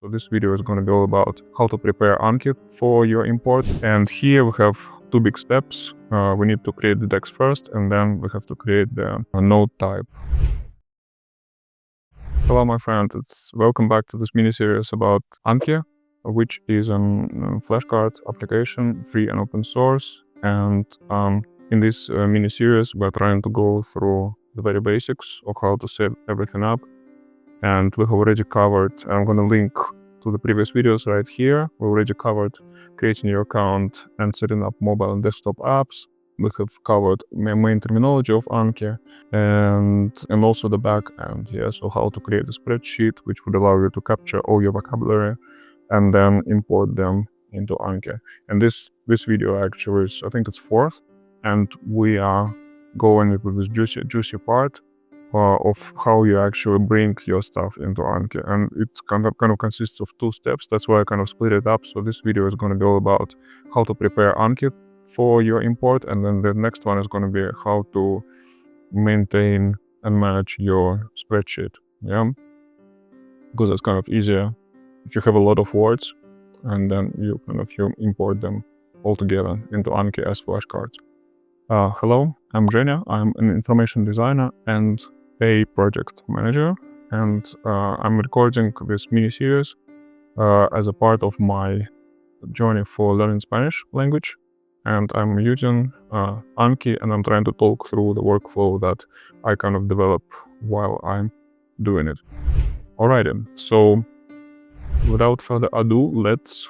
So this video is going to be all about how to prepare Anki for your import. And here we have two big steps. We need to create the text first, and then we have to create the node type. Hello, my friends. Welcome back to this mini series about Anki, which is a flashcard application, free and open source. And in this mini series, we're trying to go through the very basics of how to set everything up. And we have already covered, I'm going to link to the previous videos right here. We already covered creating your account and setting up mobile and desktop apps. We have covered main terminology of Anki and also the back end. Yeah, so how to create a spreadsheet, which would allow you to capture all your vocabulary and then import them into Anki. And this video actually is, I think it's fourth, and we are going with this juicy part of how you actually bring your stuff into Anki. And it kind of consists of two steps. That's why I kind of split it up. So this video is going to be all about how to prepare Anki for your import, and then the next one is going to be how to maintain and manage your spreadsheet. Yeah, because it's kind of easier if you have a lot of words and then you import them all together into Anki as flashcards. Hello, I'm Zhenya. I'm an information designer and a project manager, and I'm recording this mini series as a part of my journey for learning Spanish language. And I'm using Anki, and I'm trying to talk through the workflow that I kind of develop while I'm doing it. Alrighty, so without further ado, let's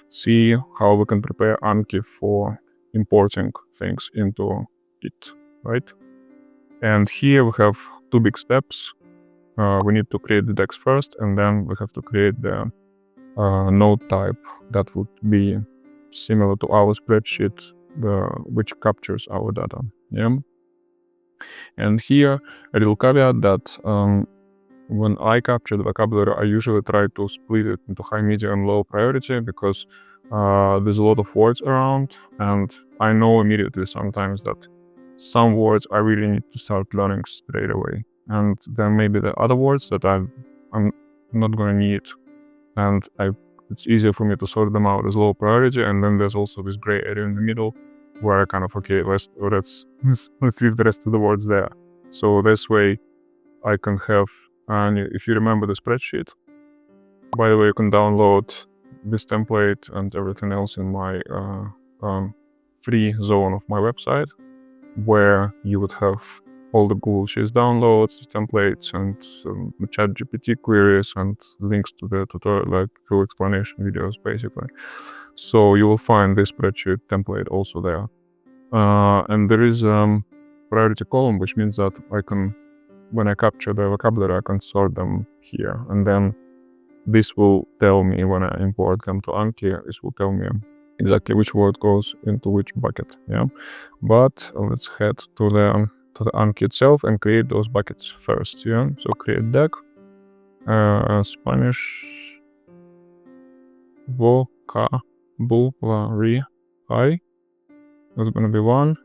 see how we can prepare Anki for importing things into it, right? And here we have two big steps. We need to create the text first, and then we have to create the node type that would be similar to our spreadsheet, which captures our data. Yeah. And here a little caveat that when I capture the vocabulary, I usually try to split it into high, medium, low priority, because there's a lot of words around, and I know immediately sometimes that some words I really need to start learning straight away, and then maybe the other words that I'm not going to need, and it's easier for me to sort them out as low priority. And then there's also this gray area in the middle where I kind of, okay, let's leave the rest of the words there. So this way I can have, and if you remember the spreadsheet, by the way, you can download this template and everything else in my free zone of my website, where you would have all the Google Sheets downloads, templates, and ChatGPT queries, and links to the tutorial, like to explanation videos, basically. So you will find this spreadsheet template also there. And there is a priority column, which means that when I capture the vocabulary, I can sort them here. And then this will tell me, when I import them to Anki, this will tell me exactly which word goes into which bucket. Yeah, but let's head to the Anki itself and create those buckets first. Yeah, so create deck, Spanish vocabulary. That's gonna be one.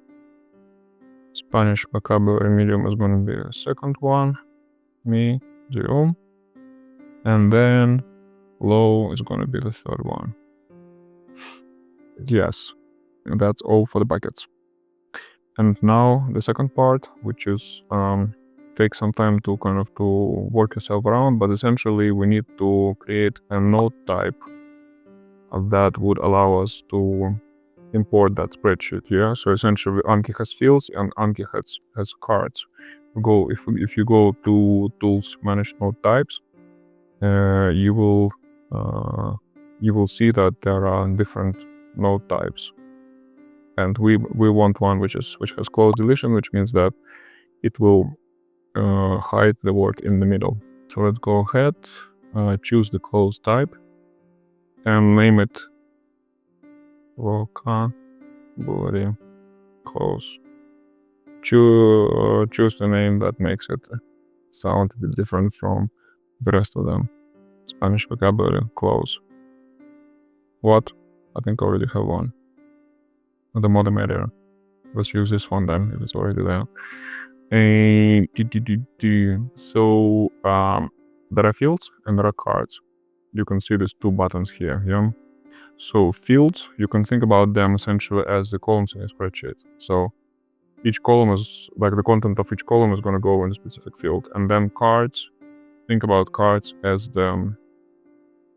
Spanish vocabulary medium is gonna be the second one. Medium, and then low is gonna be the third one. Yes, and that's all for the buckets. And now the second part, which is take some time to work yourself around, but essentially we need to create a node type that would allow us to import that spreadsheet. Yeah, so essentially Anki has fields and Anki has cards. If you go to tools, manage node types, you will see that there are different node types, and we want one which has close deletion, which means that it will hide the word in the middle. So let's go ahead, choose the close type, and name it vocabulary close. Choose the name that makes it sound a bit different from the rest of them. Spanish vocabulary close. What? I think I already have one. The modem area. Let's use this one then, if it's already there. So there are fields and there are cards. you can see these two buttons here, yeah? So fields, you can think about them essentially as the columns in a spreadsheet. So each column is, like the content of each column is going to go in a specific field. And then cards, think about cards as the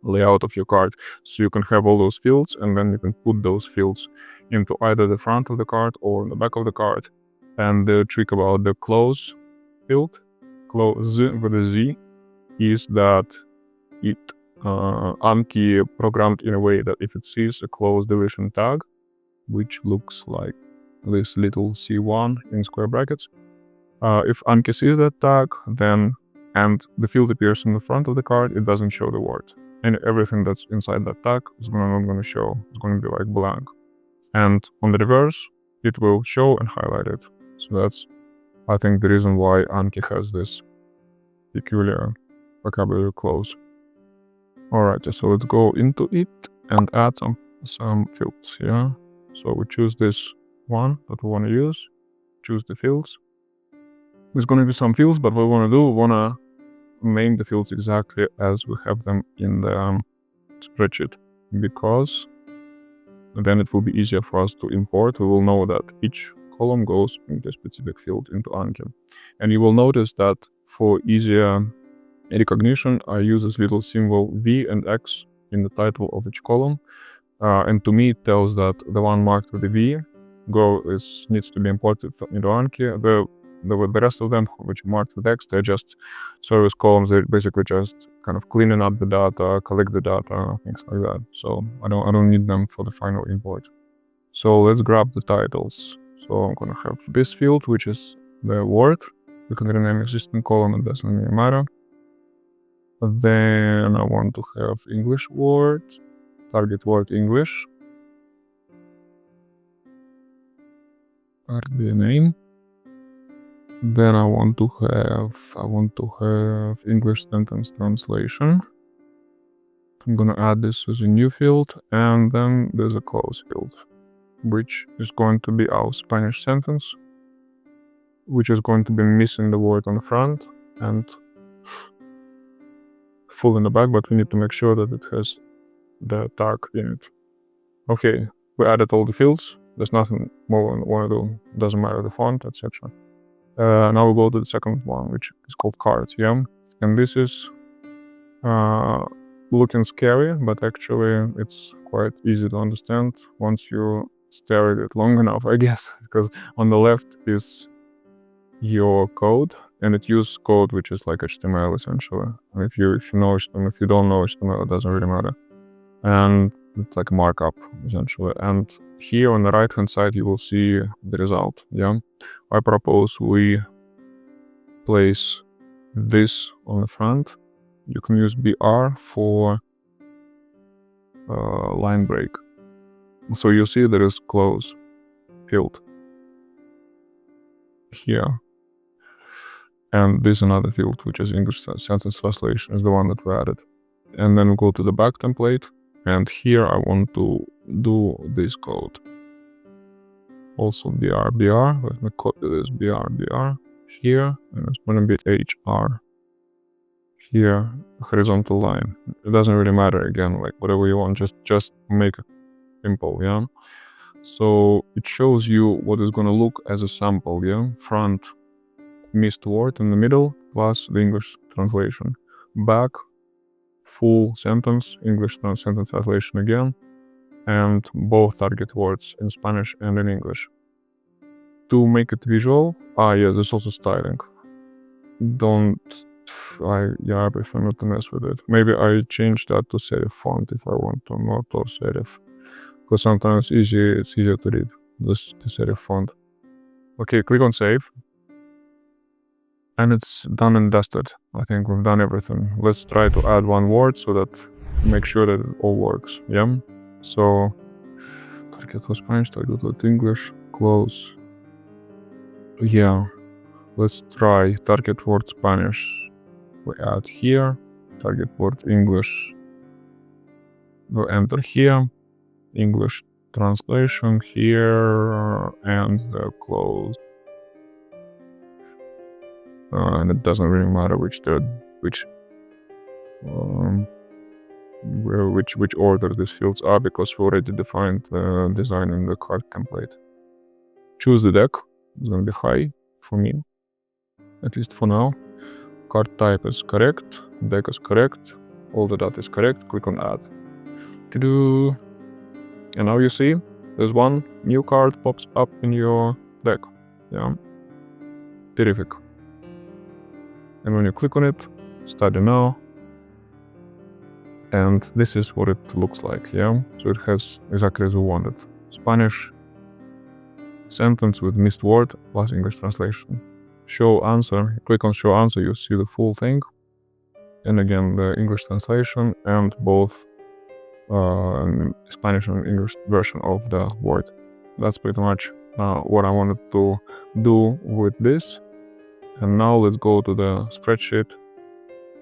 layout of your card. So you can have all those fields, and then you can put those fields into either the front of the card or the back of the card. And the trick about the cloze field, cloze with a Z, is that it Anki programmed in a way that if it sees a close deletion tag, which looks like this little C1 in square brackets, if Anki sees that tag, then and the field appears in the front of the card, it doesn't show the word. And everything that's inside that tag is not going to show. It's going to be like blank. And on the reverse, it will show and highlight it. So that's, I think, the reason why Anki has this peculiar vocabulary close. Alright, so let's go into it and add some fields here. So we choose this one that we want to use, choose the fields. There's going to be some fields, but what we want to do, we want to name the fields exactly as we have them in the spreadsheet, because then it will be easier for us to import. We will know that each column goes into a specific field into Anki. And you will notice that for easier recognition, I use this little symbol V and X in the title of each column. And to me, it tells that the one marked with the V needs to be imported into Anki. The rest of them, which are marked with X, they're just service columns. They're basically just kind of cleaning up the data, collect the data, things like that. So I don't need them for the final import. So let's grab the titles. So I'm gonna have this field, which is the word. We can rename existing column, it doesn't really matter. Then I want to have English word, target word English, RB name. Then I want to have English sentence translation. I'm gonna add this as a new field, and then there's a close field, which is going to be our Spanish sentence, which is going to be missing the word on the front and full in the back, but we need to make sure that it has the tag in it. Okay, we added all the fields. There's nothing more we want to do. Doesn't matter the font, etc. Now we go to the second one, which is called cards, yeah? And this is looking scary, but actually it's quite easy to understand once you stare at it long enough, I guess, because on the left is your code, and it uses code which is like HTML essentially. And if you know HTML, if you don't know HTML, it doesn't really matter. And it's like a markup essentially. And here on the right hand side you will see the result, yeah? I propose we place this on the front. You can use BR for line break. So you see there is close field here. And this is another field, which is English sentence translation, is the one that we added. And then we go to the back template. And here I want to do this code. Also BR. Let me copy this BR here, and it's going to be HR. Here, horizontal line. It doesn't really matter, again, like whatever you want, just make it simple, yeah? So it shows you what is going to look as a sample, yeah? Front, missed word in the middle, plus the English translation. Back, full sentence, English sentence translation again, and both target words in Spanish and in English. To make it visual, yeah, there's also styling. I prefer not to mess with it. Maybe I change that to serif font if I want to, not to serif. Because sometimes it's easier to read the serif font. Okay, click on save. And it's done and dusted. I think we've done everything. Let's try to add one word so that make sure that it all works, yeah? So, target for Spanish, target for English, close. Yeah, let's try target word Spanish. We add here, target word English. We'll enter here, English translation here, and close. And it doesn't really matter which which order these fields are, because we already defined the design in the card template. Choose the deck. It's going to be high for me, at least for now. Card type is correct. Deck is correct. All the data is correct. Click on add. And now you see there's one new card pops up in your deck. Yeah. Terrific. And when you click on it, study now. And this is what it looks like, yeah? So it has exactly as we wanted. Spanish sentence with missed word plus English translation. Show answer. Click on show answer, you see the full thing. And again, the English translation and both Spanish and English version of the word. That's pretty much what I wanted to do with this. And now let's go to the spreadsheet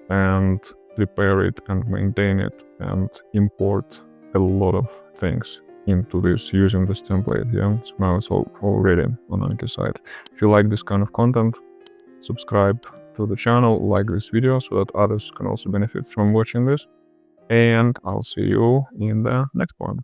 and prepare it and maintain it and import a lot of things into this using this template. Yeah, so now it's already on Anki side. If you like this kind of content, subscribe to the channel, like this video so that others can also benefit from watching this. And I'll see you in the next one.